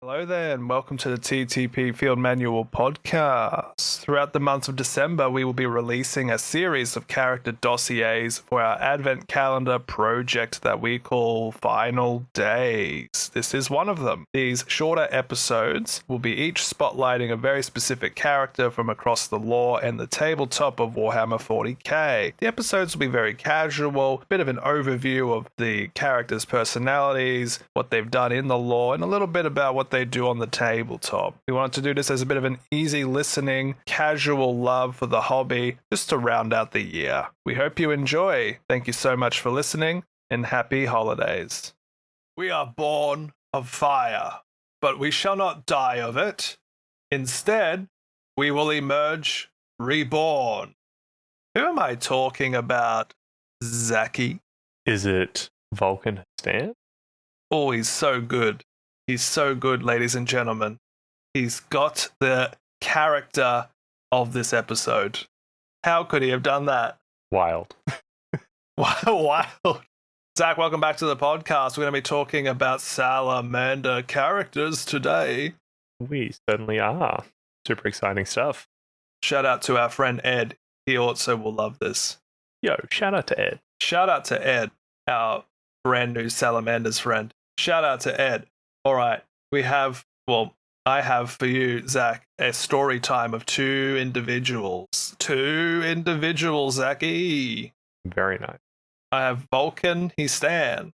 Hello there, and welcome to the TTP Field Manual podcast. Throughout the month of December, we will be releasing a series of character dossiers for our Advent Calendar project that we call Final Days. This is one of them. These shorter episodes will be each spotlighting a very specific character from across the lore and the tabletop of Warhammer 40k. The episodes will be very casual, a bit of an overview of the characters' personalities, what they've done in the lore, and a little bit about what they do on the tabletop. We wanted to do this as a bit of an easy listening, casual love for the hobby, just to round out the year. We hope you enjoy. Thank you so much for listening, and happy holidays. We are born of fire, but we shall not die of it. Instead, we will emerge reborn. Who am I talking about, Zachy? Is it Vulkan He'stan? Oh, he's so good. He's so good, ladies and gentlemen. He's got the character of this episode. How could he have done that? Wild. Wild. Zach, welcome back to the podcast. We're going to be talking about Salamander characters today. We certainly are. Super exciting stuff. Shout out to our friend Ed. He also will love this. Yo, shout out to Ed. Shout out to Ed, our brand new Salamanders friend. Shout out to Ed. All right, I have for you, Zach, a story time of two individuals. Zachy. Very nice. I have Vulkan He'stan,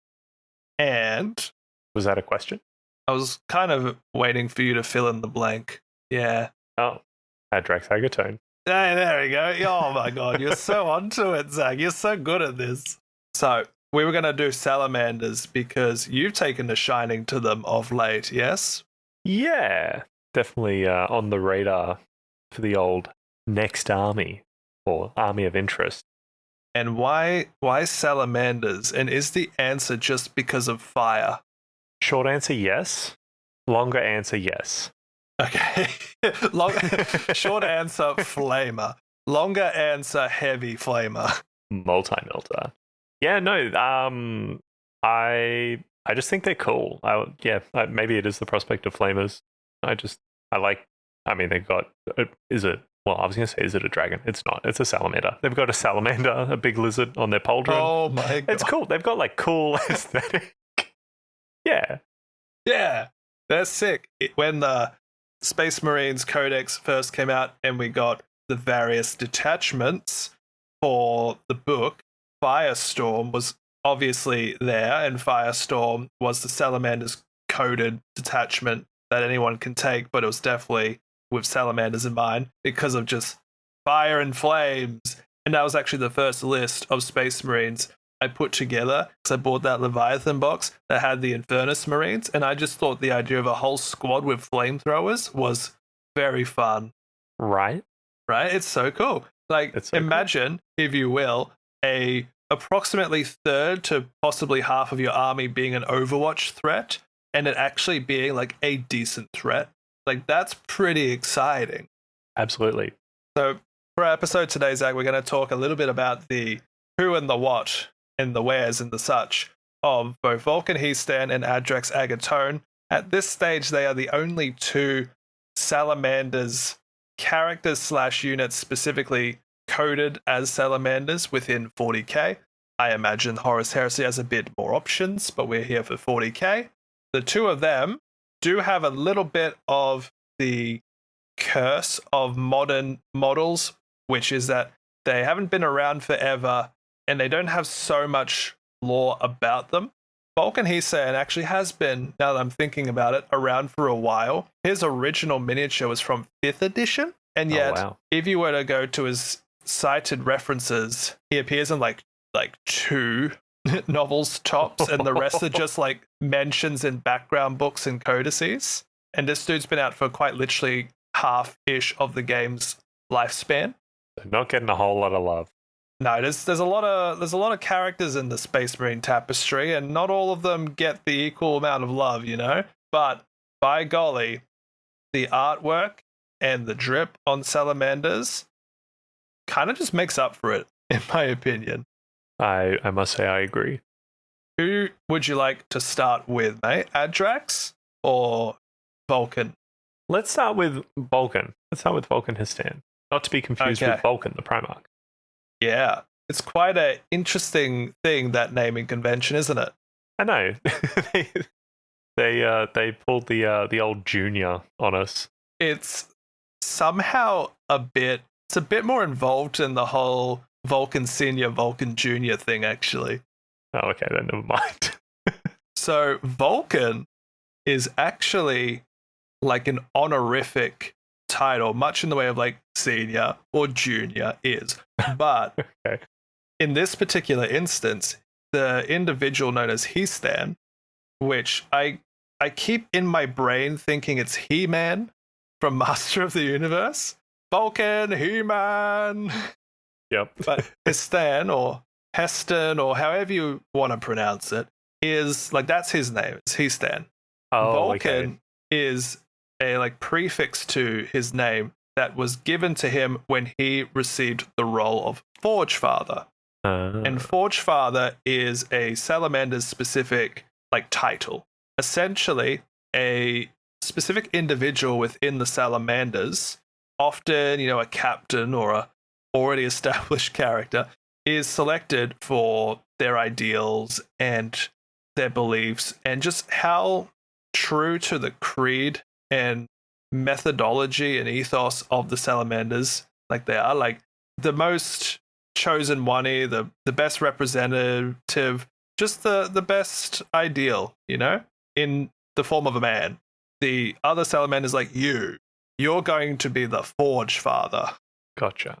and... Was that a question? I was kind of waiting for you to fill in the blank. Yeah. Oh, Adrax Agatone. Hey, there we go. Oh my god, you're so onto it, Zach. You're so good at this. So... we were going to do Salamanders because you've taken a shining to them of late, yes? Yeah, definitely on the radar for the old next army or army of interest. And why Salamanders? And is the answer just because of fire? Short answer, yes. Longer answer, yes. Okay. Short answer, flamer. Longer answer, heavy flamer. Multi-melter. Yeah, no, I just think they're cool. Maybe it is the prospect of flamers. They've got, is it a dragon? It's not. It's a salamander. They've got a salamander, a big lizard on their pauldron. Oh my god. It's cool. They've got like cool aesthetic. Yeah. Yeah, they're sick. When the Space Marines Codex first came out and we got the various detachments for the book, Firestorm was obviously there, and Firestorm was the Salamander's coded detachment that anyone can take, but it was definitely with Salamanders in mind because of just fire and flames. And that was actually the first list of Space Marines I put together because I bought that Leviathan box that had the Infernus Marines, and I just thought the idea of a whole squad with flamethrowers was very fun. Right? It's so cool. Imagine, if you will, a approximately third to possibly half of your army being an Overwatch threat, and it actually being like a decent threat. Like, that's pretty exciting. Absolutely. So for our episode today, Zach, we're going to talk a little bit about the who and the what and the wheres and the such of both Vulkan He'stan and Adrax Agatone. At this stage, they are the only two Salamanders characters / units specifically coded as Salamanders within 40k. I imagine Horus Heresy has a bit more options, but we're here for 40k. The two of them do have a little bit of the curse of modern models, which is that they haven't been around forever and they don't have so much lore about them. Vulkan He'stan actually has been, now that I'm thinking about it, around for a while. His original miniature was from 5th edition, and yet if you were to go to his cited references, he appears in like 2 novels tops, and the rest are just like mentions in background books and codices. And this dude's been out for quite literally half-ish of the game's lifespan. Not getting a whole lot of love. No, there's a lot of characters in the Space Marine tapestry, and not all of them get the equal amount of love, you know. But by golly, the artwork and the drip on Salamanders kind of just makes up for it, in my opinion. I must say I agree. Who would you like to start with, mate? Adrax or Vulkan? Let's start with Vulkan. Let's start with Vulkan He'stan. Not to be confused Okay. with Vulkan, the Primarch. Yeah. It's quite an interesting thing, that naming convention, isn't it? I know. they pulled the old junior on us. It's somehow it's a bit more involved in the whole Vulcan Senior, Vulcan Junior thing, actually. Oh, okay, then never mind. So Vulcan is actually like an honorific title, much in the way of like senior or junior is. But Okay. in this particular instance, the individual known as He'stan, which I keep in my brain thinking it's He-Man from Master of the Universe. Vulcan, He-Man. Yep. But He'stan or Heston or however you want to pronounce it is like, that's his name. It's He'stan. Oh, Vulcan okay. is a like prefix to his name that was given to him when he received the role of Forgefather. And Forgefather is a Salamander's specific like title. Essentially, a specific individual within the Salamanders, often, a captain or a already established character, is selected for their ideals and their beliefs and just how true to the creed and methodology and ethos of the Salamanders like they are. Like the most chosen one, the best representative, just the best ideal, in the form of a man. The other Salamanders like you're going to be the Forgefather. Gotcha.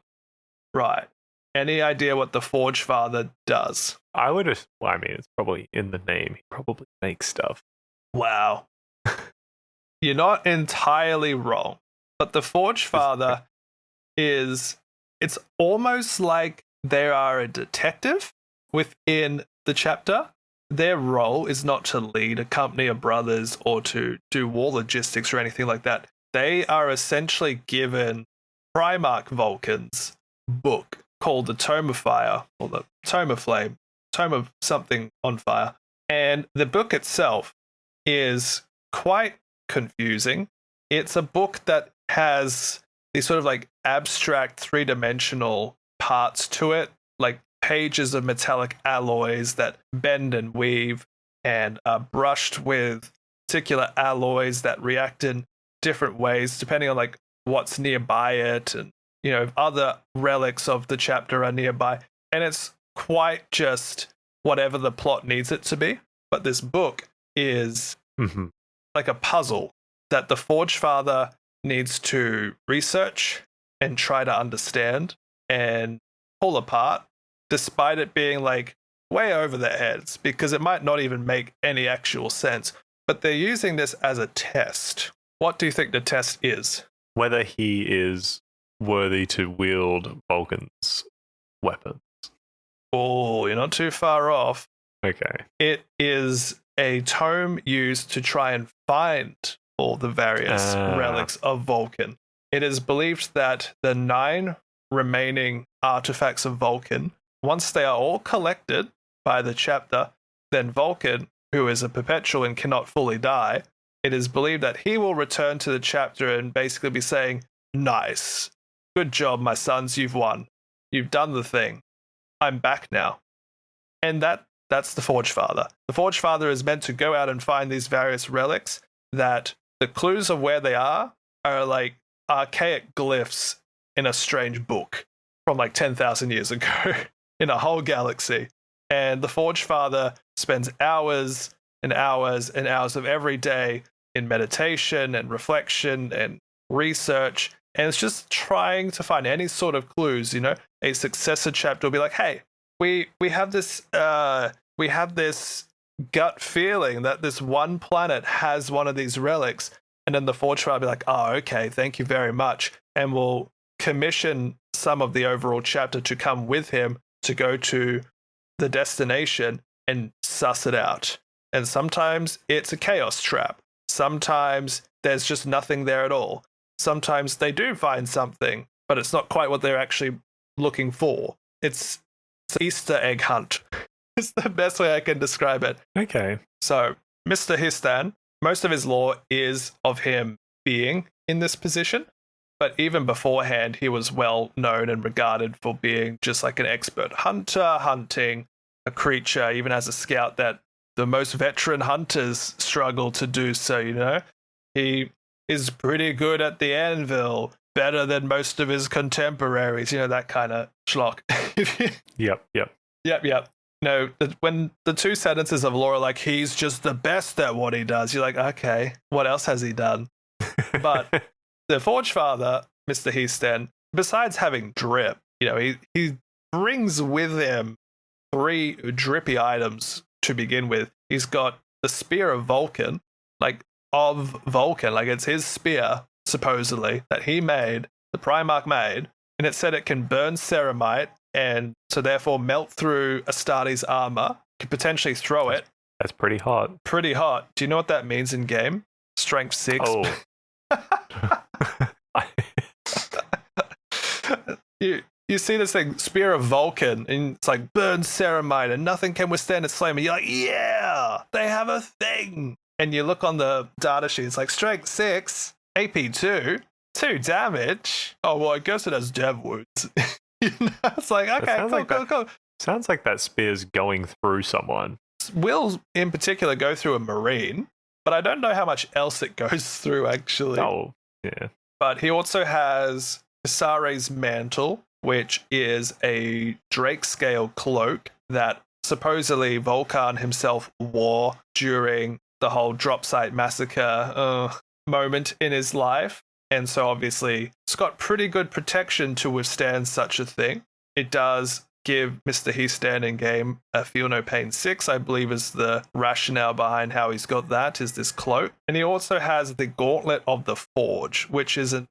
Right. Any idea what the Forgefather does? I would have. Well, I mean, it's probably in the name. He probably makes stuff. Wow. You're not entirely wrong. But the Forgefather it's almost like they are a detective within the chapter. Their role is not to lead a company of brothers or to do war logistics or anything like that. They are essentially given Primarch Vulcan's book called the Tome of Fire, or the Tome of Flame, Tome of something on fire. And the book itself is quite confusing. It's a book that has these sort of like abstract three-dimensional parts to it, like pages of metallic alloys that bend and weave and are brushed with particular alloys that react in different ways depending on like what's nearby it, and if other relics of the chapter are nearby. And it's quite just whatever the plot needs it to be. But this book is like a puzzle that the Forgefather needs to research and try to understand and pull apart, despite it being like way over their heads, because it might not even make any actual sense. But they're using this as a test. What do you think the test is? Whether he is worthy to wield Vulcan's weapons. Oh, you're not too far off. Okay. It is a tome used to try and find all the various relics of Vulcan. It is believed that the 9 remaining artifacts of Vulcan, once they are all collected by the chapter, then Vulcan, who is a perpetual and cannot fully die, it is believed that he will return to the chapter and basically be saying, "Nice. Good job, my sons, you've won. You've done the thing. I'm back now." And that's the Forgefather. The Forgefather is meant to go out and find these various relics that the clues of where they are like archaic glyphs in a strange book from like 10,000 years ago in a whole galaxy. And the Forgefather spends hours and hours and hours of every day in meditation and reflection and research. And it's just trying to find any sort of clues, A successor chapter will be like, hey, we have this gut feeling that this one planet has one of these relics. And then the Forgefather will be like, oh, okay, thank you very much. And we'll commission some of the overall chapter to come with him to go to the destination and suss it out. And sometimes it's a chaos trap. Sometimes there's just nothing there at all. Sometimes they do find something, but it's not quite what they're actually looking for. It's an Easter egg hunt. It's the best way I can describe it. Okay. So, Mr. He'stan most of his lore is of him being in this position. But even beforehand, he was well known and regarded for being just like an expert hunter, hunting a creature, even as a scout that the most veteran hunters struggle to do so, you know? He is pretty good at the anvil, better than most of his contemporaries, you know, that kind of schlock. Yep. No, when the two sentences of lore are like, he's just the best at what he does, you're like, okay, what else has he done? But the Forgefather, Mr. He'stan, besides having drip, you know, he brings with him 3 drippy items to begin with. He's got the Spear of Vulkan, like it's his spear, supposedly, that he made, the Primarch made, and it said it can burn ceramite and so therefore melt through Astartes' armor, could potentially throw it. That's pretty hot. Pretty hot. Do you know what that means in game? Strength 6. Oh. You see this thing, Spear of Vulkan, and it's like burn ceramite and nothing can withstand its flame. And you're like, yeah, they have a thing. And you look on the data sheet, it's like strength 6, AP 2, 2 damage. Oh, well, I guess it has dev wounds. You know, it's like, okay, cool. Sounds like that spear's going through someone. Will, in particular, go through a marine, but I don't know how much else it goes through, actually. Oh, yeah. But he also has Isare's mantle, which is a Drake scale cloak that supposedly Vulkan himself wore during the whole drop site massacre moment in his life. And so obviously it's got pretty good protection to withstand such a thing. It does give Mr. He'stan in game a Feel No Pain 6, I believe is the rationale behind how he's got that, is this cloak. And he also has the Gauntlet of the Forge, which is an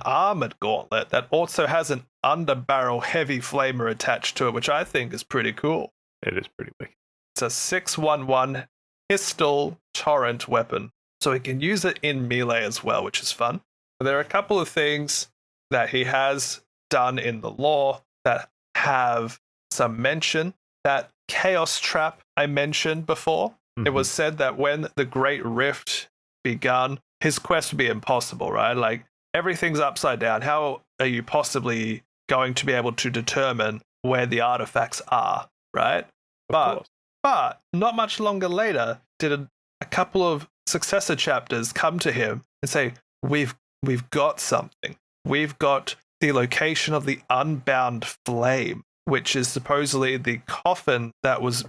armored gauntlet that also has an underbarrel heavy flamer attached to it, which I think is pretty cool. It is pretty wicked. It's a 611 pistol torrent weapon, so he can use it in melee as well, which is fun. There are a couple of things that he has done in the lore that have some mention. That chaos trap I mentioned before, It was said that when the Great Rift begun, his quest would be impossible, right? Like, everything's upside down. How are you possibly going to be able to determine where the artifacts are, right? But not much longer later did a couple of successor chapters come to him and say, we've got something. We've got the location of the Unbound Flame, which is supposedly the coffin that was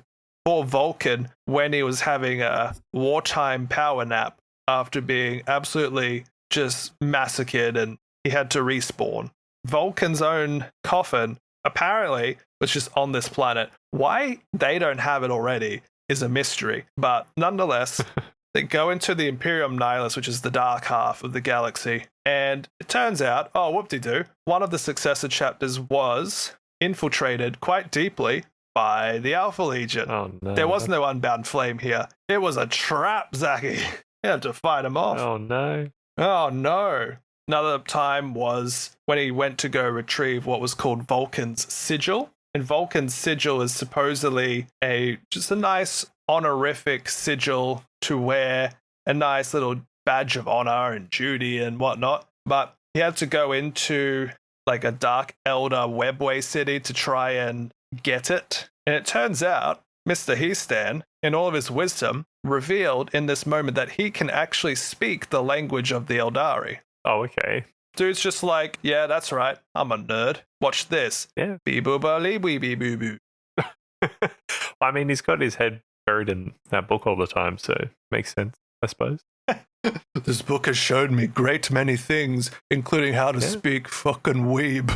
for Vulkan when he was having a wartime power nap after being absolutely just massacred and he had to respawn. Vulkan's own coffin apparently was just on this planet. Why they don't have it already is a mystery, but nonetheless, they go into the Imperium Nihilus, which is the dark half of the galaxy, and it turns out, oh, whoop-de-doo, one of the successor chapters was infiltrated quite deeply by the Alpha Legion. Oh, no. There was no Unbound Flame here. It was a trap, Zachy. You had to fight him off. Oh, no. Oh, no. Another time was when he went to go retrieve what was called Vulkan's Sigil. And Vulkan's Sigil is supposedly just a nice honorific sigil to wear, a nice little badge of honor and duty and whatnot. But he had to go into like a Dark Elder webway city to try and get it. And it turns out Mr. He'stan, in all of his wisdom, revealed in this moment that he can actually speak the language of the Eldari. Oh, okay. Dude's just like, yeah, that's right. I'm a nerd. Watch this. Yeah. Bee-boo-ba-lee-wee-bee-boo-boo. I mean, he's got his head buried in that book all the time, so makes sense, I suppose. This book has shown me great many things, including how to speak fucking weeb.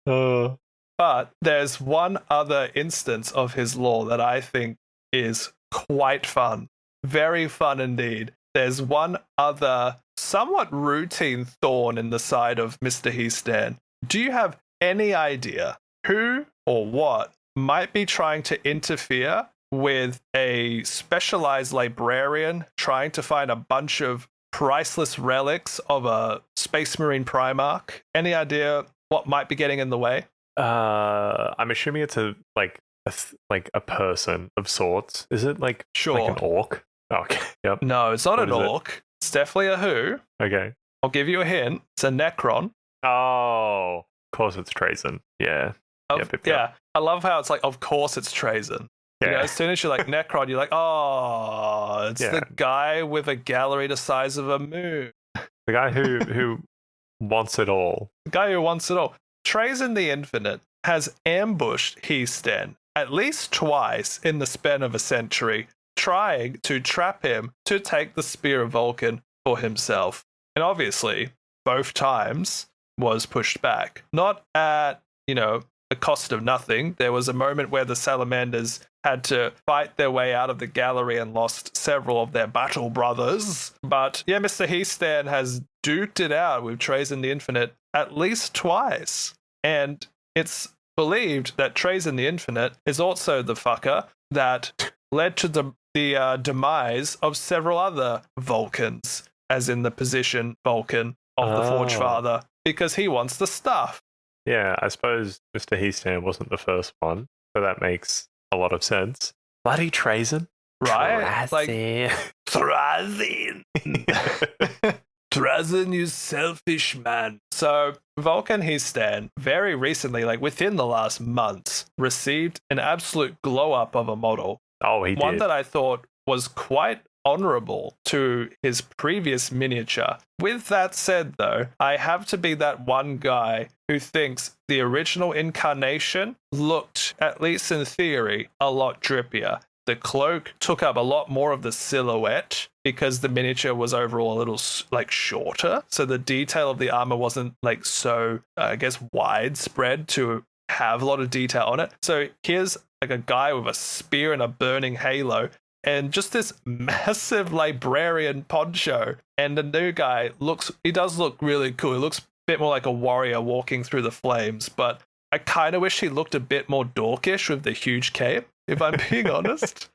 But there's one other instance of his lore that I think is quite fun. Very fun indeed. There's one other somewhat routine thorn in the side of Mr. He'stan. Do you have any idea who or what might be trying to interfere with a specialized librarian trying to find a bunch of priceless relics of a Space Marine Primarch? Any idea what might be getting in the way? I'm assuming it's a person of sorts. Is it like an orc? Okay. Yep. No, it's not What an is it? orc. It's definitely a who. Okay. I'll give you a hint. It's a Necron. Oh, of course it's Trazen. Yeah. Yep. Yeah, I love how it's like, of course it's Trazen. Yeah. You know, as soon as you're like Necron, you're like, oh, it's the guy with a gallery the size of a moon. The guy who wants it all. The guy who wants it all. Trazen the Infinite has ambushed He'stan at least twice in the span of a century, trying to trap him to take the Spear of Vulkan for himself. And obviously, both times was pushed back. Not at, the cost of nothing. There was a moment where the Salamanders had to fight their way out of the gallery and lost several of their battle brothers. But yeah, Mr. He'stan has duked it out with Trazen the Infinite at least twice. And it's believed that Trazen the Infinite is also the fucker that led to the demise of several other Vulcans, as in the position Vulcan of the Forgefather, because he wants the stuff. Yeah, I suppose Mr. He'stan wasn't the first one, so that makes a lot of sense. Bloody Trazen. Right? Trazen. Trazen. Trazen, you selfish man. So, Vulkan He'stan, very recently, like within the last months, received an absolute glow up of a model. Oh, he did. One that I thought was quite honorable to his previous miniature. With that said, though, I have to be that one guy who thinks the original incarnation looked, at least in theory, a lot drippier. The cloak took up a lot more of the silhouette because the miniature was overall a little shorter. So the detail of the armor wasn't so, widespread to have a lot of detail on it. So here's like a guy with a spear and a burning halo and just this massive librarian poncho. And the new guy does look really cool. He looks a bit more like a warrior walking through the flames, but I kind of wish he looked a bit more dorkish with the huge cape, if I'm being honest.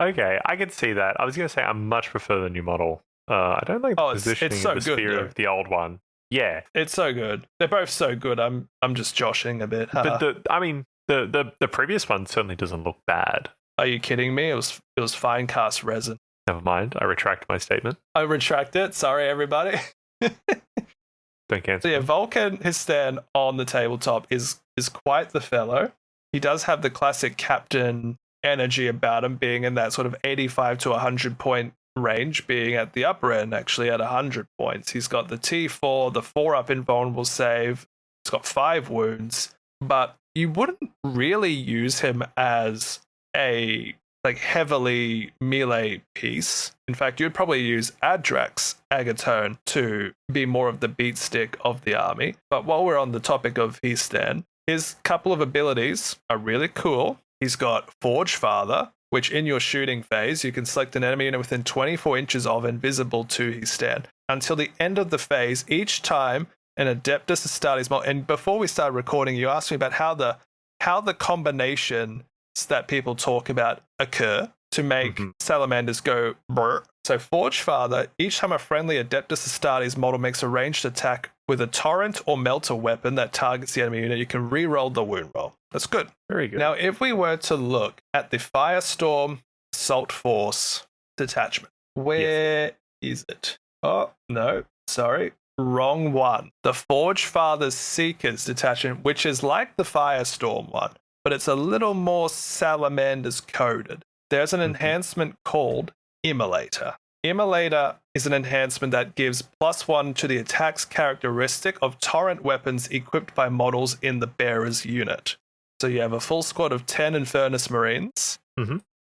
Okay, I can see that. I was going to say I much prefer the new model. I don't like the positioning it's so of the spear of the old one. Yeah. It's so good. They're both so good. I'm just joshing a bit. But the previous one certainly doesn't look bad. Are you kidding me? It was fine cast resin. Never mind. I retract my statement. I retract it. Sorry, everybody. Don't cancel. So yeah, Vulkan He'stan on the tabletop is quite the fellow. He does have the classic captain energy about him, being in that sort of 85 to 100 point range, being at the upper end actually at 100 points. He's got the T4, the 4-up invulnerable save. He's got 5 wounds, but you wouldn't really use him as a heavily melee piece. In fact, you'd probably use Adrax Agatone to be more of the beat stick of the army. But while we're on the topic of He'stan, his couple of abilities are really cool. He's got Forgefather, which in your shooting phase, you can select an enemy unit within 24 inches of and visible to He'stan. Until the end of the phase, each time an Adeptus Astartes model, and before we started recording, you asked me about how the combinations that people talk about occur to make Salamanders go brr. So Forgefather, each time a friendly Adeptus Astartes model makes a ranged attack with a torrent or melter weapon that targets the enemy unit, you can re-roll the wound roll. That's good. Very good. Now, if we were to look at the Firestorm Assault Force detachment, where is it? Oh, no, sorry. Wrong one. The Forgefather's Seekers detachment, which is like the Firestorm one, but it's a little more Salamanders coded. There's an enhancement called Immolator. Immolator is an enhancement that gives +1 to the attack's characteristic of torrent weapons equipped by models in the bearer's unit. So you have a full squad of 10 Infernus Marines.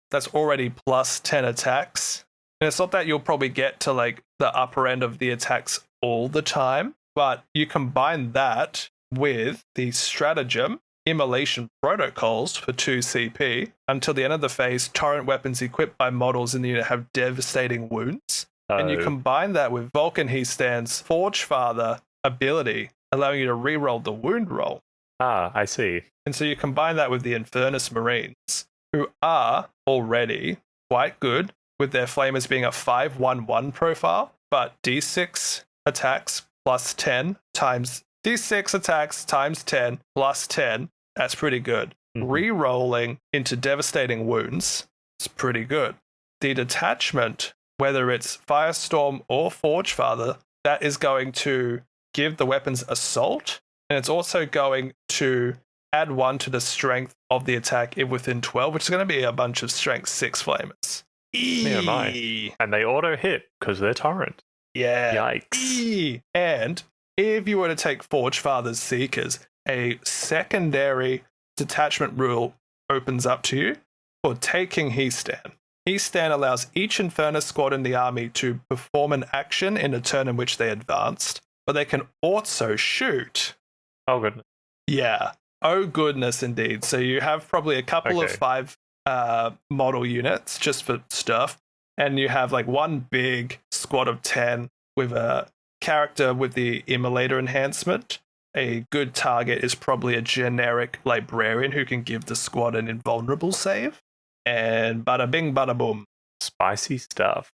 That's already +10 attacks. And it's not that you'll probably get to the upper end of the attacks all the time, but you combine that with the stratagem Immolation Protocols for 2 CP. Until the end of the phase, torrent weapons equipped by models in the unit have devastating wounds. And you combine that with Vulkan He'stan's Forgefather ability, allowing you to reroll the wound roll. Ah, I see. And so you combine that with the Infernus Marines, who are already quite good, with their flamers being a 5-1-1 profile, but D6 attacks +10 times D6 attacks times 10 +10. That's pretty good. Re-rolling into devastating wounds is pretty good. the detachment, whether it's Firestorm or Forgefather, that is going to give the weapons assault, and it's also going to add 1 to the strength of the attack if within 12, which is going to be a bunch of strength 6 flamers. Yeah, my. And they auto hit because they're torrent. Yeah. Yikes. And if you were to take Forgefather's Seekers, a secondary detachment rule opens up to you for taking He'stan. He'stan allows each Infernus squad in the army to perform an action in a turn in which they advanced, but they can also shoot. Oh, goodness. Yeah. Oh, goodness, indeed. So you have probably a couple of 5 model units just for stuff, and you have like one big squad of 10 with a character with the Immolator enhancement. A good target is probably a generic librarian who can give the squad an invulnerable save. And bada bing, bada boom. Spicy stuff.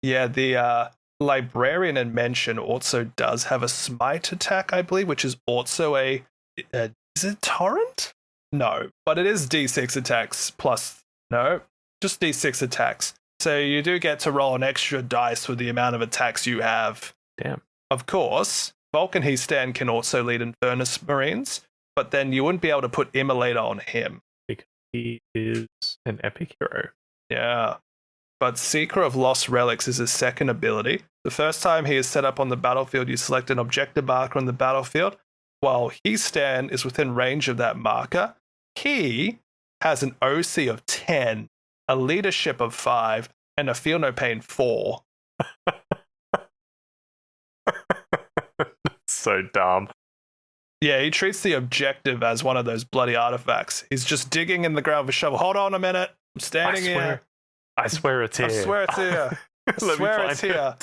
Yeah, the librarian in mention also does have a smite attack, I believe, which is also a is it torrent? No, but it is D6 attacks plus, no, just D6 attacks. So you do get to roll an extra dice with the amount of attacks you have. Damn. Of course, Vulkan He'stan can also lead Infernus Marines, but then you wouldn't be able to put Immolator on him. Because he is an epic hero. Yeah. But Seeker of Lost Relics is his second ability. The first time he is set up on the battlefield, you select an objective marker on the battlefield. While He'stan is within range of that marker, he has an OC of 10, a leadership of 5, and a feel no pain 4. So dumb. Yeah, he treats the objective as one of those bloody artifacts. He's just digging in the ground with a shovel. Hold on a minute. I'm standing here. I swear it's here. I swear it's here. I swear it's here.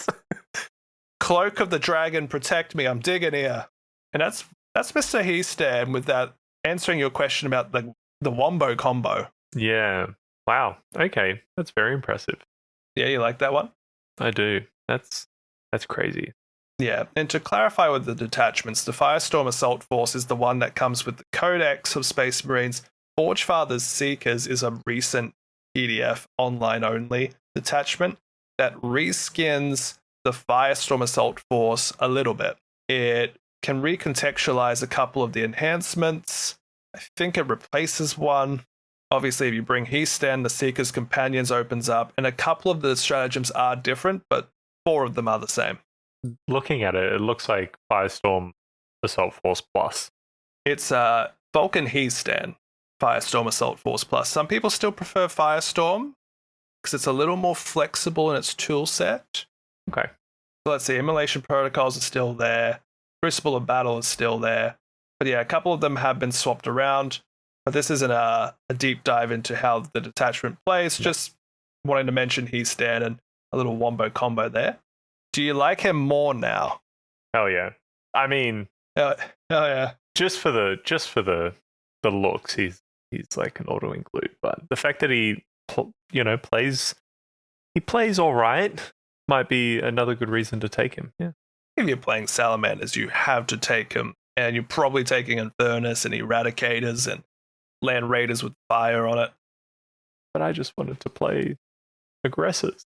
Cloak of the Dragon, protect me. I'm digging here. And that's Mr. He'stan with that, answering your question about the Wombo combo. Yeah. Wow. Okay. That's very impressive. Yeah, you like that one? I do. That's crazy. Yeah, and to clarify with the detachments, the Firestorm Assault Force is the one that comes with the Codex of Space Marines. Forgefather's Seekers is a recent PDF online-only detachment that reskins the Firestorm Assault Force a little bit. It can recontextualize a couple of the enhancements. I think it replaces one. Obviously, if you bring He'stan, the Seeker's Companions opens up, and a couple of the stratagems are different, but 4 of them are the same. Looking at it, it looks like Firestorm Assault Force Plus. It's Vulkan He'stan Firestorm Assault Force Plus. Some people still prefer Firestorm because it's a little more flexible in its tool set. Okay. So let's see, Immolation Protocols are still there. Crucible of Battle is still there. But yeah, a couple of them have been swapped around. But this isn't a deep dive into how the detachment plays. Just wanting to mention He'stan and a little wombo combo there. Do you like him more now? Hell yeah. I mean, hell yeah. Just for the looks, he's like an auto include. But the fact that he plays all right might be another good reason to take him. Yeah. If you're playing Salamanders, you have to take him, and you're probably taking Infernus and Eradicators and Land Raiders with fire on it. But I just wanted to play aggressors.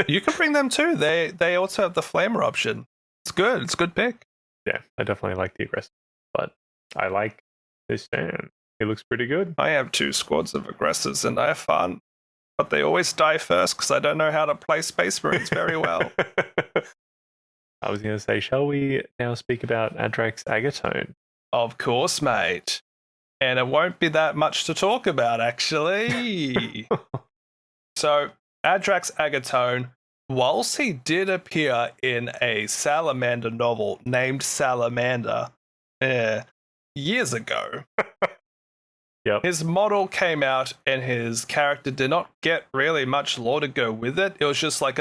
You can bring them too. They also have the Flamer option. It's good. It's a good pick. Yeah, I definitely like the aggressor, but I like this stand. He looks pretty good. I have 2 squads of aggressors and I have fun, but they always die first because I don't know how to play Space Marines very well. I was going to say, shall we now speak about Adrax Agatone? Of course, mate. And it won't be that much to talk about, actually. So, Adrax Agatone, whilst he did appear in a Salamander novel named Salamander years ago, yep. His model came out and his character did not get really much lore to go with it. It was just like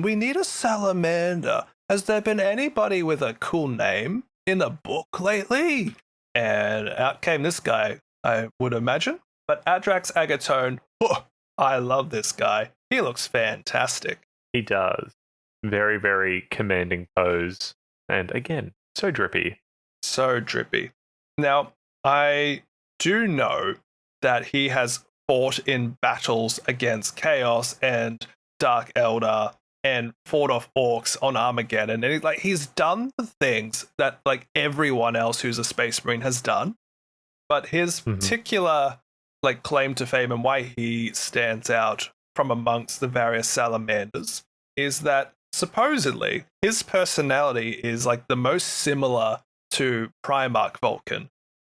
we need a Salamander. Has there been anybody with a cool name in the book lately? And out came this guy, I would imagine. But Adrax Agatone, I love this guy. He looks fantastic. He does. Very, very commanding pose. And again, so drippy. So drippy. Now, I do know that he has fought in battles against Chaos and Dark Elder and fought off orcs on Armageddon. And he's done the things that like everyone else who's a Space Marine has done. But his particular like claim to fame and why he stands out from amongst the various Salamanders is that supposedly his personality is like the most similar to Primarch Vulkan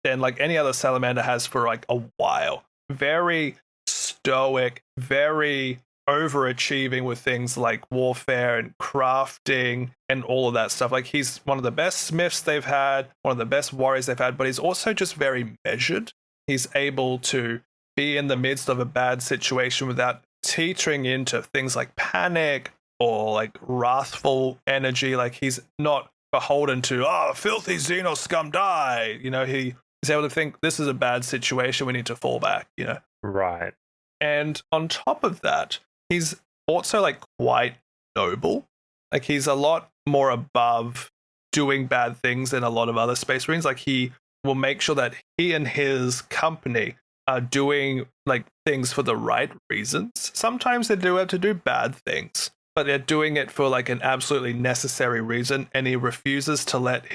than like any other Salamander has for like a while. Very stoic, very overachieving with things like warfare and crafting and all of that stuff. Like he's one of the best smiths they've had, one of the best warriors they've had, but he's also just very measured. He's able to be in the midst of a bad situation without teetering into things like panic or like wrathful energy. Like he's not beholden to, filthy Xeno scum die. You know, he's able to think this is a bad situation, we need to fall back, you know? Right. And on top of that, he's also like quite noble. Like he's a lot more above doing bad things than a lot of other Space Marines. Like he will make sure that he and his company are doing like things for the right reasons. Sometimes they do have to do bad things, but they're doing it for like an absolutely necessary reason. And he refuses to let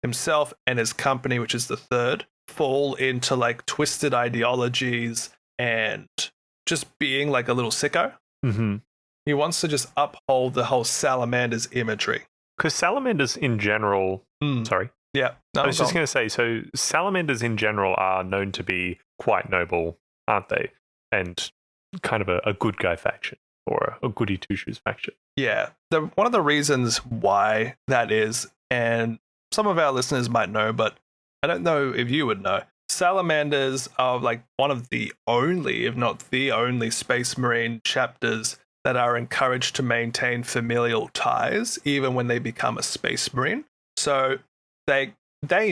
himself and his company, which is the third, fall into like twisted ideologies and just being like a little sicko. He wants to just uphold the whole Salamanders imagery. Because Salamanders in general, sorry. Yeah. No, I was just going to say, so Salamanders in general are known to be quite noble, aren't they? And kind of a good guy faction or a goody two-shoes faction. Yeah. One of the reasons why that is, and some of our listeners might know, but I don't know if you would know, Salamanders are like one of the only, if not the only, Space Marine chapters that are encouraged to maintain familial ties even when they become a Space Marine. So they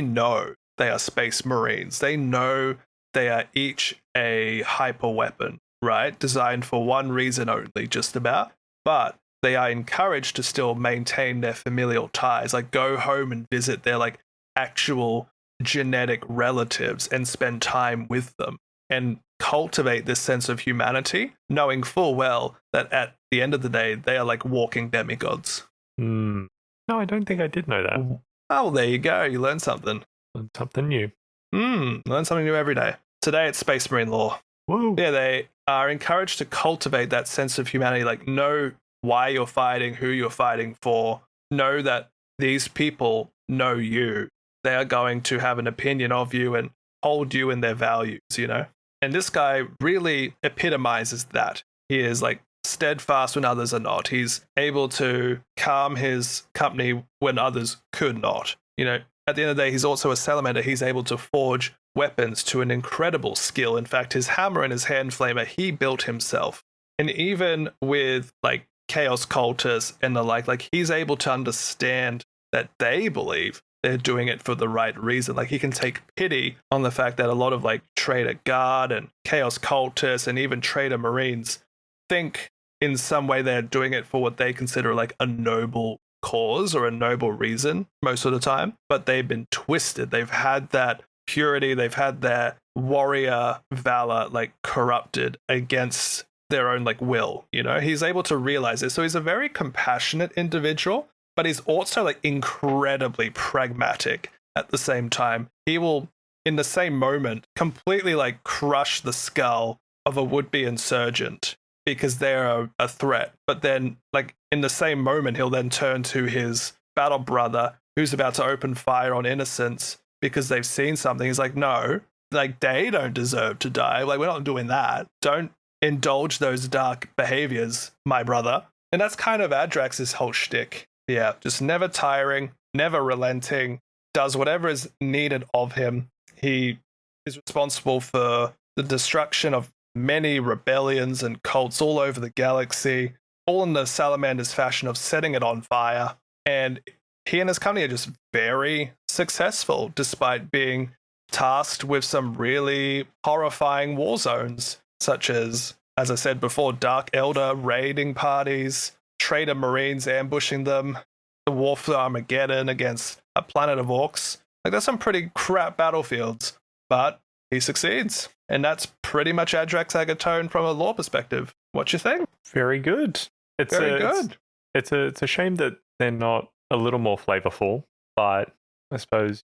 know they are Space Marines. They know they are each a hyper weapon, right? Designed for one reason only, just about. But they are encouraged to still maintain their familial ties, like go home and visit their like actual genetic relatives and spend time with them and cultivate this sense of humanity, knowing full well that at the end of the day, they are like walking demigods. No, I don't think I did know that. Oh, there you go. You learned something. Learned something new. Learn something new every day. Today it's Space Marine lore. Whoa. Yeah, they are encouraged to cultivate that sense of humanity, like know why you're fighting, who you're fighting for, know that these people know you. They are going to have an opinion of you and hold you in their values, you know? And this guy really epitomizes that. He is like steadfast when others are not. He's able to calm his company when others could not. You know, at the end of the day, he's also a Salamander. He's able to forge weapons to an incredible skill. In fact, his hammer and his hand flamer, he built himself. And even with like Chaos cultists and the like he's able to understand that they believe they're doing it for the right reason. Like he can take pity on the fact that a lot of like Traitor Guard and Chaos cultists and even Traitor Marines think in some way they're doing it for what they consider like a noble cause or a noble reason most of the time, but they've been twisted. They've had that purity, they've had their warrior valor like corrupted against their own like will, you know? He's able to realize this. So he's a very compassionate individual, but he's also like incredibly pragmatic at the same time. He will, in the same moment, completely like crush the skull of a would-be insurgent because they're a threat. But then, like, in the same moment, he'll then turn to his battle brother who's about to open fire on innocents because they've seen something. He's like, no, like, they don't deserve to die. Like, we're not doing that. Don't indulge those dark behaviors, my brother. And that's kind of Adrax's whole shtick. Yeah, just never tiring, never relenting, does whatever is needed of him. He is responsible for the destruction of many rebellions and cults all over the galaxy, all in the Salamander's fashion of setting it on fire. And he and his company are just very successful, despite being tasked with some really horrifying war zones, such as I said before, Dark Elder raiding parties, Traitor Marines ambushing them, the war for Armageddon against a planet of orcs. Like, that's some pretty crap battlefields, but he succeeds. And that's pretty much Adrax Agatone from a lore perspective. What you think? Very good. Very good. It's a shame that they're not a little more flavorful, but I suppose,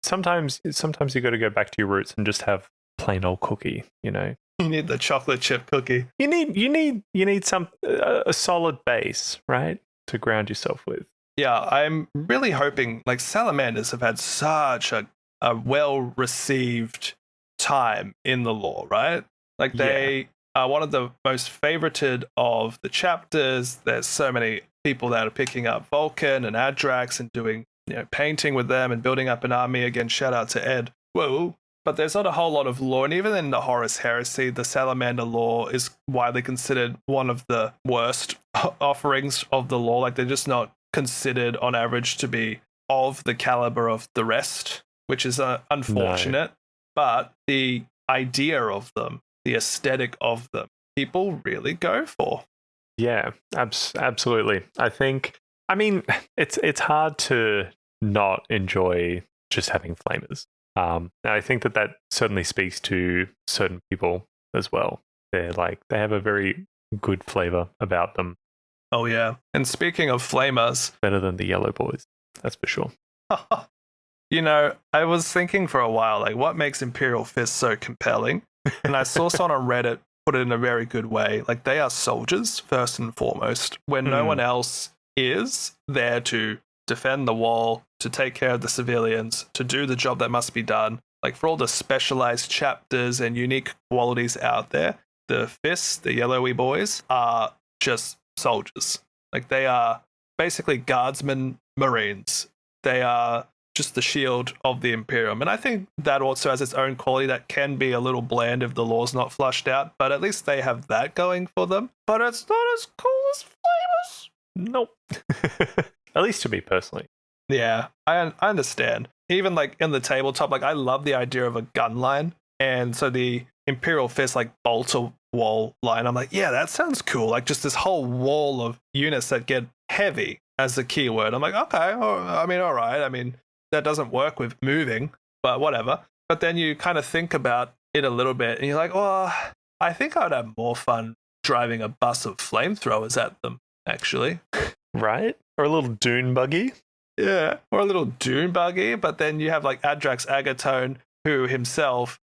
sometimes you got to go back to your roots and just have plain old cookie, You need the chocolate chip cookie. You need a solid base, right, to ground yourself with. Yeah, I'm really hoping, like, Salamanders have had such a well-received time in the lore, right? Like, they are one of the most favorited of the chapters. There's so many people that are picking up Vulkan and Adrax and doing, painting with them and building up an army. Again, shout out to Ed. Whoa. But there's not a whole lot of lore, and even in the Horus Heresy, the Salamander lore is widely considered one of the worst offerings of the lore. Like, they're just not considered on average to be of the caliber of the rest, which is unfortunate. No. But the idea of them, the aesthetic of them, people really go for. Yeah, absolutely. I mean, it's hard to not enjoy just having flamers. And I think that certainly speaks to certain people as well. They have a very good flavor about them. Oh yeah. And speaking of flamers, better than the yellow boys, that's for sure. I was thinking for a while, like, what makes Imperial Fist so compelling? And I saw someone on Reddit put it in a very good way. Like, they are soldiers first and foremost, when no one else is there to defend the wall, to take care of the civilians, to do the job that must be done. Like, for all the specialized chapters and unique qualities out there, the Fists, the yellowy boys, are just soldiers. Like, they are basically guardsmen, marines. They are just the shield of the Imperium. And I think that also has its own quality that can be a little bland if the lore's not flushed out, but at least they have that going for them. But it's not as cool as flamers. Nope. At least to me personally. Yeah, I understand. Even like in the tabletop, like, I love the idea of a gun line. And so the Imperial Fist, like, bolter wall line, I'm like, yeah, that sounds cool. Like, just this whole wall of units that get heavy as the keyword. I'm like, okay, all right. I mean, that doesn't work with moving, but whatever. But then you kind of think about it a little bit and you're like, well, I think I'd have more fun driving a bus of flamethrowers at them, actually. Right? Or a little dune buggy. Yeah, or a little dune buggy. But then you have like Adrax Agatone, who himself,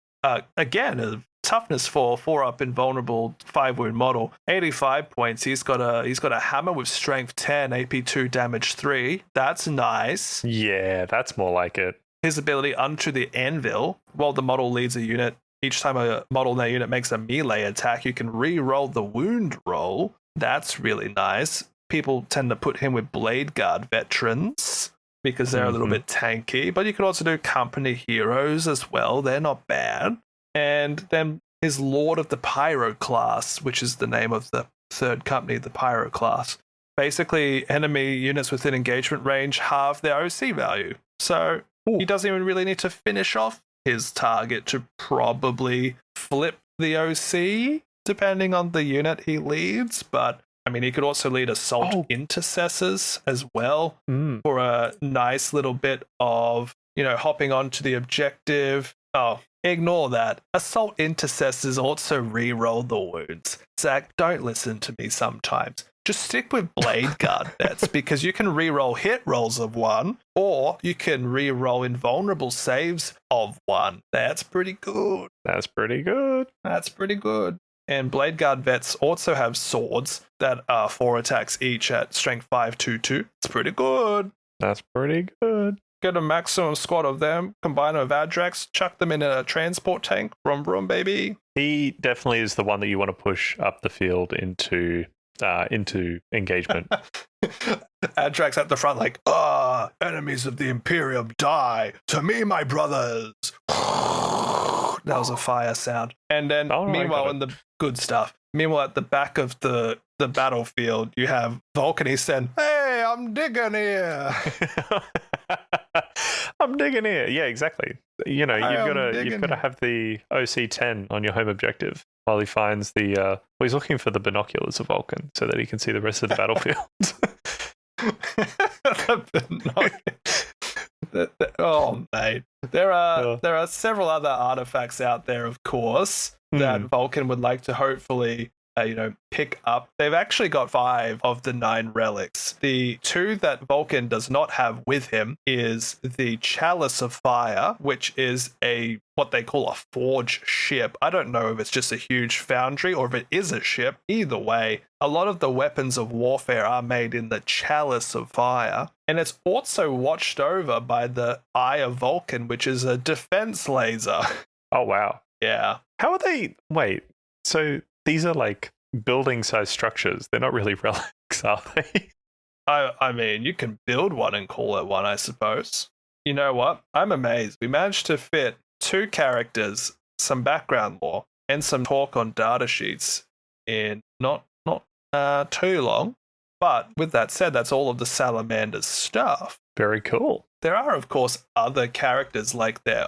again, a toughness 4-up invulnerable 5-wound model, 85 points. He's got a hammer with strength 10, AP 2, damage 3. That's nice. Yeah, that's more like it. His ability Unto the Anvil, while the model leads a unit, each time a model in that unit makes a melee attack, you can re-roll the wound roll. That's really nice. People tend to put him with Blade Guard veterans because they're a little bit tanky, but you could also do company heroes as well. They're not bad. And then his Lord of the Pyro class, which is the name of the third company, the Pyro class. Basically, enemy units within engagement range halve their OC value. So he doesn't even really need to finish off his target to probably flip the OC, depending on the unit he leads. But I mean, he could also lead assault intercessors as well for a nice little bit of, hopping onto the objective. Oh, ignore that. Assault intercessors also re-roll the wounds. Zach, don't listen to me sometimes. Just stick with Blade Guard vets because you can re-roll hit rolls of 1, or you can re-roll invulnerable saves of 1. That's pretty good. That's pretty good. And Blade Guard vets also have swords that are 4 attacks each at strength 5, 2, 2. It's pretty good. That's pretty good. Get a maximum squad of them, combine them with Adrax, chuck them in a transport tank. Vroom, vroom, baby. He definitely is the one that you want to push up the field into engagement. Adrax at the front like, enemies of the Imperium die. To me, my brothers. That was a fire sound. And then, meanwhile, in the good stuff, at the back of the battlefield, you have Vulkan He'stan. Hey, I'm digging here. I'm digging here. Yeah, exactly. You've got to have the OC-10 on your home objective while he finds he's looking for the binoculars of Vulkan so that he can see the rest of the battlefield. Oh, mate. There are several other artifacts out there, of course. that Vulkan would like to hopefully pick up. They've actually got 5 of the 9 relics. The 2 that Vulkan does not have with him is the Chalice of Fire, which is what they call a forge ship. I don't know if it's just a huge foundry or if it is a ship. Either way, a lot of the weapons of warfare are made in the Chalice of Fire, and it's also watched over by the Eye of Vulkan, which is a defense laser. Oh, wow. Yeah. How are they? Wait, so these are like building-sized structures. They're not really relics, are they? I mean, you can build one and call it one, I suppose. You know what? I'm amazed. We managed to fit 2 characters, some background lore, and some talk on data sheets in not too long. But with that said, that's all of the Salamanders stuff. Very cool. There are, of course, other characters like their,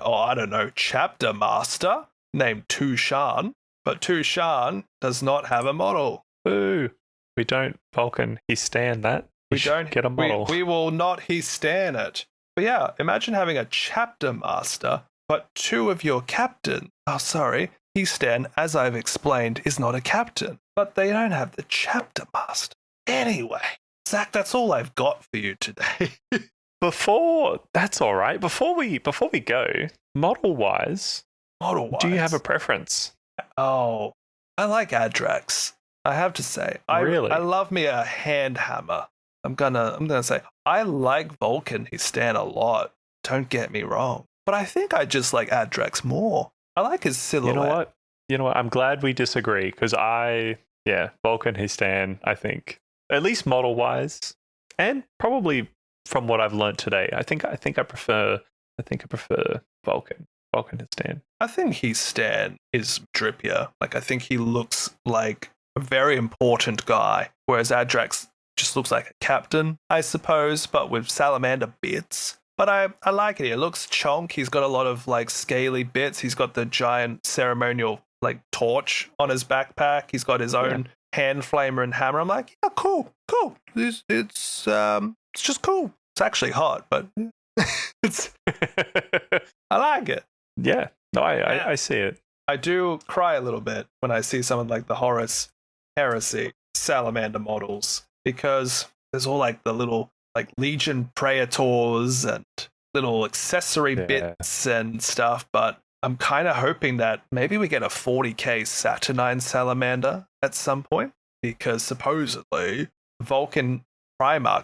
chapter master named Tushan. But Tushan does not have a model. Ooh, we don't Vulkan He'stan that. We don't get a model. We will not He'stan it. But yeah, imagine having a chapter master, but 2 of your captain. Oh, sorry, He'stan, as I've explained, is not a captain. But they don't have the chapter master. Anyway, Zach, that's all I've got for you today. That's all right. Before we go, model-wise, do you have a preference? Oh, I like Adrax. I have to say, really? I love me a hand hammer. I'm gonna say I like Vulkan He'stan a lot. Don't get me wrong, but I think I just like Adrax more. I like his silhouette. You know what? I'm glad we disagree because Vulkan He'stan. I think at least model wise, and probably from what I've learned today, I think I prefer Vulkan He'stan. I think He'stan is drippier. Like I think he looks like a very important guy, whereas Adrax just looks like a captain, I suppose, but with salamander bits. But I like it. He looks chonk. He's got a lot of like scaly bits. He's got the giant ceremonial like torch on his backpack. He's got his own hand flamer and hammer. I'm like, yeah, cool. It's just cool. It's actually hot, but it's I like it. Yeah. No, I see it. I do cry a little bit when I see some of like the Horus Heresy Salamander models, because there's all like the little like Legion Praetors and little accessory bits and stuff, but I'm kind of hoping that maybe we get a 40k Saturnine Salamander at some point, because supposedly primarch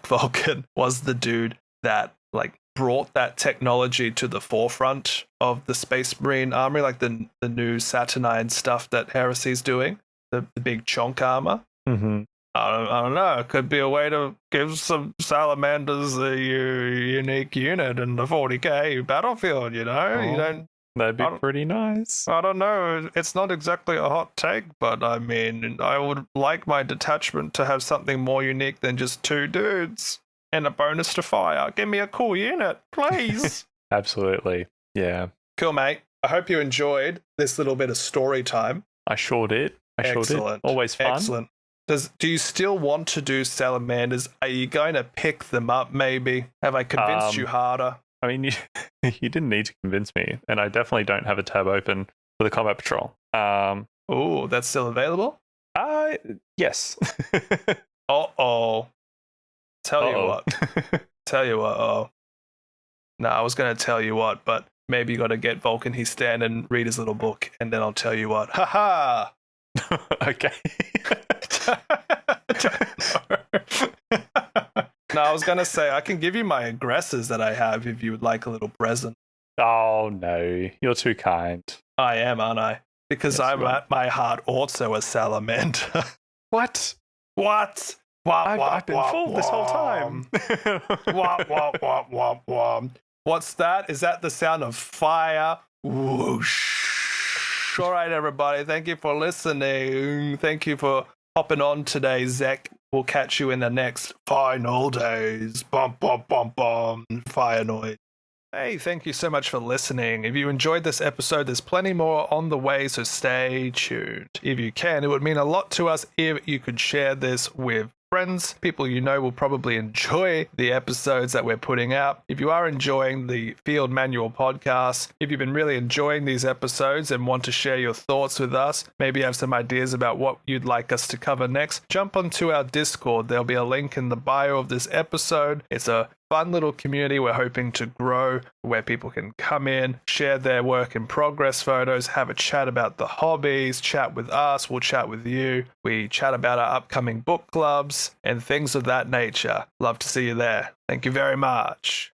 Vulkan was the dude that like brought that technology to the forefront of the Space Marine armory, like the new Saturnine stuff that Heresy's doing, the big chonk armor. Mm-hmm. I don't know. It could be a way to give some salamanders a unique unit in the 40k battlefield, you know? Oh, you don't. That'd be pretty nice. I don't know. It's not exactly a hot take, but I mean, I would like my detachment to have something more unique than just 2 dudes and a bonus to fire. Give me a cool unit, please. Absolutely. Yeah. Cool, mate. I hope you enjoyed this little bit of story time. I sure did. Excellent. Always fun. Excellent. Do you still want to do salamanders? Are you going to pick them up, maybe? Have I convinced you harder? I mean, you didn't need to convince me, and I definitely don't have a tab open for the Combat Patrol. Oh, that's still available? Yes. Uh-oh. Tell you what. Oh. No, I was going to tell you what, but maybe you got to get Vulkan He'stan and read his little book, and then I'll tell you what. Ha-ha! Okay. No, I was going to say, I can give you my aggressors that I have if you would like a little present. Oh, no. You're too kind. I am, aren't I? Because I'm at my heart also a salamander. What? I've been fooled this whole time. What's that? Is that the sound of fire? Whoosh. All right, everybody. Thank you for listening. Thank you for hopping on today, Zach. We'll catch you in the next final days. Bum, bum, bum, bum. Fire noise. Hey, thank you so much for listening. If you enjoyed this episode, there's plenty more on the way, so stay tuned. If you can, it would mean a lot to us if you could share this with friends, people you know will probably enjoy the episodes that we're putting out. If you are enjoying the Field Manual podcast, if you've been really enjoying these episodes and want to share your thoughts with us, maybe have some ideas about what you'd like us to cover next, jump onto our Discord. There'll be a link in the bio of this episode. It's a fun little community we're hoping to grow, where people can come in, share their work in progress photos, have a chat about the hobbies, chat with us, we'll chat with you. We chat about our upcoming book clubs and things of that nature. Love to see you there. Thank you very much.